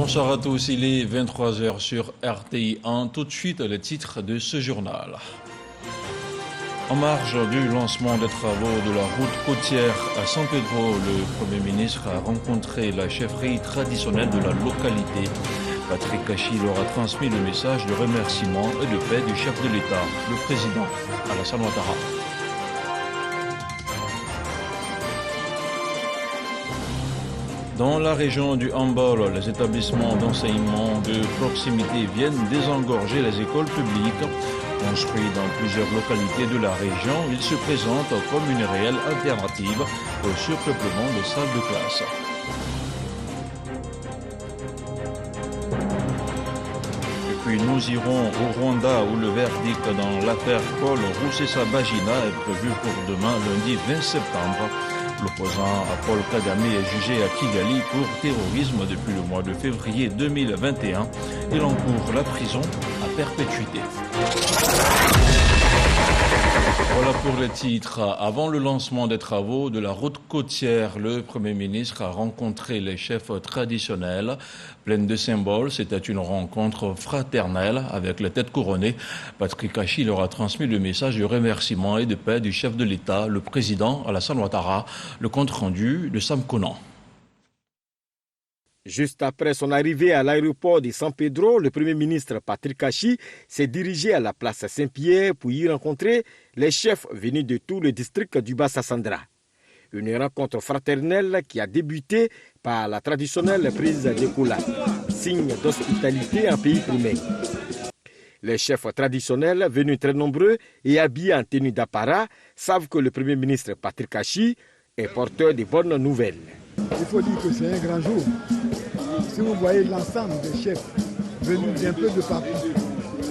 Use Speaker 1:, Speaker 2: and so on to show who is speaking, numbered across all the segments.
Speaker 1: Bonsoir à tous, il est 23 h sur RTI 1. Tout de suite, les titres de ce journal. En marge du lancement des travaux de la route côtière à San Pedro, le Premier ministre a rencontré la chefferie traditionnelle de la localité. Patrick Kachi leur a transmis le message de remerciement et de paix du chef de l'État, le président Alassane Ouattara. Dans la région du Hambol, les établissements d'enseignement de proximité viennent désengorger les écoles publiques. Construits dans plusieurs localités de la région, ils se présentent comme une réelle alternative au surpeuplement des salles de classe. Et puis nous irons au Rwanda où le verdict dans l'affaire Paul Rusesabagina est prévu pour demain, lundi 20 septembre. L'opposant Paul Kagame est jugé à Kigali pour terrorisme depuis le mois de février 2021. Il encourt la prison à perpétuité. Voilà pour les titres. Avant le lancement des travaux de la route côtière, le Premier ministre a rencontré les chefs traditionnels. Pleine de symboles, c'était une rencontre fraternelle avec les têtes couronnées. Patrick Kachi leur a transmis le message de remerciement et de paix du chef de l'État, le président Alassane Ouattara. Le compte rendu de Sam Conan.
Speaker 2: Juste après son arrivée à l'aéroport de San Pedro, le Premier ministre Patrick Kachi s'est dirigé à la place Saint-Pierre pour y rencontrer les chefs venus de tout le district du Bas-Sassandra. Une rencontre fraternelle qui a débuté par la traditionnelle prise de Koula, signe d'hospitalité en pays primaire. Les chefs traditionnels, venus très nombreux et habillés en tenue d'apparat, savent que le Premier ministre Patrick Kachi est porteur de bonnes nouvelles.
Speaker 3: Il faut dire que c'est un grand jour. Si vous voyez l'ensemble des chefs venus d'un peu de partout,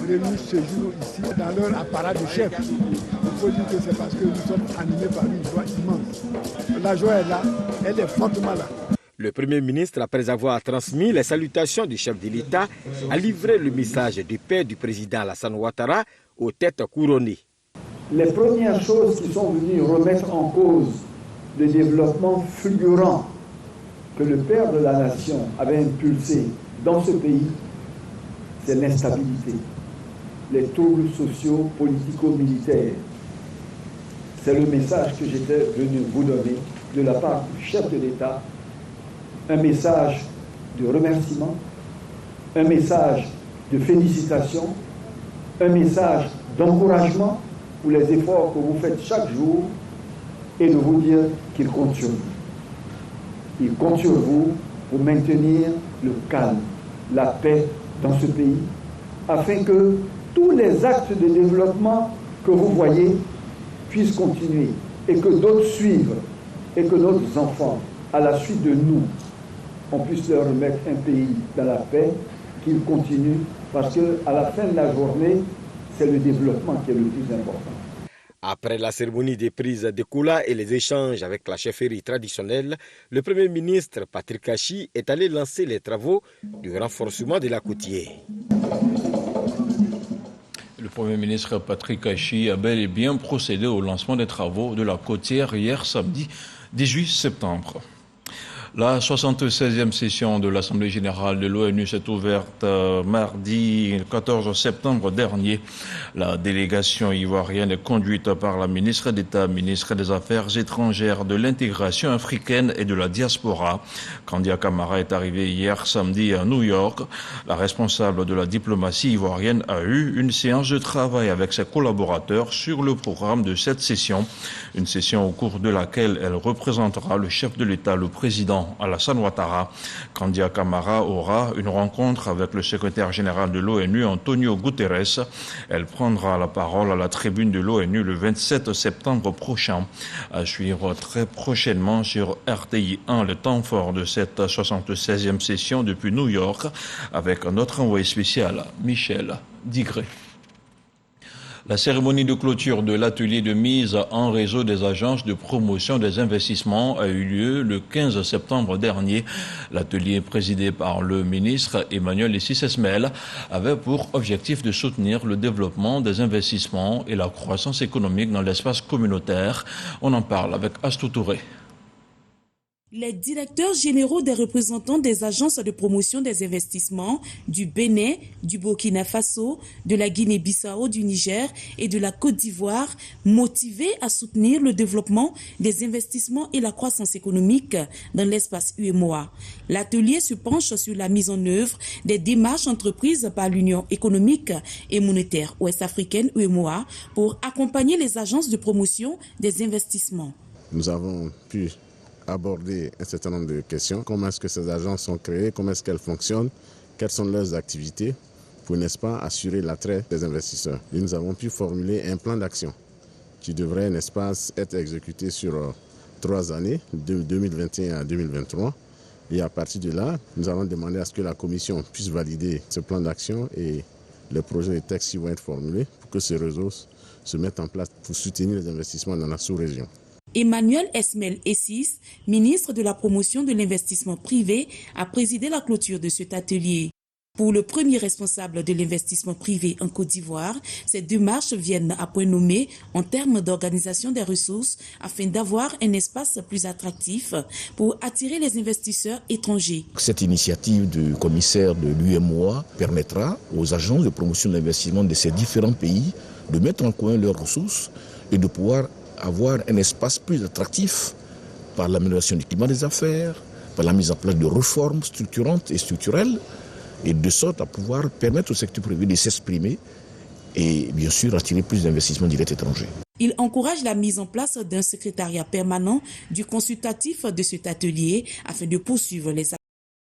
Speaker 3: réunis ce jour ici dans leur apparat de chef, il faut dire que c'est parce que nous sommes animés par une joie immense. La joie est là, elle est fortement là.
Speaker 2: Le Premier ministre, après avoir transmis les salutations du chef de l'État, a livré le message de paix du président Alassane Ouattara aux têtes couronnées.
Speaker 4: Les premières choses qui sont venues remettre en cause le développement fulgurant que le père de la nation avait impulsé dans ce pays, c'est l'instabilité, les troubles sociaux, politico-militaires. C'est le message que j'étais venu vous donner de la part du chef de l'État, un message de remerciement, un message de félicitations, un message d'encouragement pour les efforts que vous faites chaque jour et de vous dire qu'il compte sur vous. Il compte sur vous pour maintenir le calme, la paix dans ce pays, afin que tous les actes de développement que vous voyez puissent continuer et que d'autres suivent et que nos enfants, à la suite de nous, on puisse leur remettre un pays dans la paix, qu'ils continuent, parce qu'à la fin de la journée, c'est le développement qui est le plus important.
Speaker 2: Après la cérémonie des prises de Koula et les échanges avec la chefferie traditionnelle, le Premier ministre Patrick Kachi est allé lancer les travaux du renforcement de la côtière.
Speaker 1: Le Premier ministre Patrick Kachi a bel et bien procédé au lancement des travaux de la côtière hier samedi 18 septembre. La 76e session de l'Assemblée générale de l'ONU s'est ouverte mardi 14 septembre dernier. La délégation ivoirienne est conduite par la ministre d'État, ministre des Affaires étrangères, de l'intégration africaine et de la diaspora. Kandia Camara est arrivée hier samedi à New York. La responsable de la diplomatie ivoirienne a eu une séance de travail avec ses collaborateurs sur le programme de cette session. Une session au cours de laquelle elle représentera le chef de l'État, le président Alassane Ouattara. Kandia Camara aura une rencontre avec le secrétaire général de l'ONU, Antonio Guterres. Elle prendra la parole à la tribune de l'ONU le 27 septembre prochain. À suivre très prochainement sur RTI 1 le temps fort de cette 76e session depuis New York avec notre envoyé spécial Michel Digré. La cérémonie de clôture de l'atelier de mise en réseau des agences de promotion des investissements a eu lieu le 15 septembre dernier. L'atelier présidé par le ministre Emmanuel Essis-Esmel avait pour objectif de soutenir le développement des investissements et la croissance économique dans l'espace communautaire. On en parle avec Astou Touré.
Speaker 5: Les directeurs généraux des représentants des agences de promotion des investissements du Bénin, du Burkina Faso, de la Guinée-Bissau, du Niger et de la Côte d'Ivoire, motivés à soutenir le développement des investissements et la croissance économique dans l'espace UEMOA. L'atelier se penche sur la mise en œuvre des démarches entreprises par l'Union économique et monétaire ouest-africaine UEMOA pour accompagner les agences de promotion des investissements.
Speaker 6: Nous avons pu aborder un certain nombre de questions. Comment est-ce que ces agences sont créées? Comment est-ce qu'elles fonctionnent? Quelles sont leurs activités pour, n'est-ce pas, assurer l'attrait des investisseurs? Et nous avons pu formuler un plan d'action qui devrait, n'est-ce pas, être exécuté sur 3 années, de 2021 à 2023. Et à partir de là, nous allons demander à ce que la Commission puisse valider ce plan d'action et les projets de textes qui vont être formulés pour que ces réseaux se mettent en place pour soutenir les investissements dans la sous-région.
Speaker 5: Emmanuel Esmel Essis, ministre de la promotion de l'investissement privé, a présidé la clôture de cet atelier. Pour le premier responsable de l'investissement privé en Côte d'Ivoire, ces démarches viennent à point nommé en termes d'organisation des ressources afin d'avoir un espace plus attractif pour attirer les investisseurs étrangers.
Speaker 7: Cette initiative du commissaire de l'UEMOA permettra aux agences de promotion de l'investissement de ces différents pays de mettre en commun leurs ressources et de pouvoir avoir un espace plus attractif par l'amélioration du climat des affaires, par la mise en place de réformes structurantes et structurelles, et de sorte à pouvoir permettre au secteur privé de s'exprimer et bien sûr attirer plus d'investissements directs étrangers.
Speaker 5: Il encourage la mise en place d'un secrétariat permanent du consultatif de cet atelier afin de poursuivre les actions.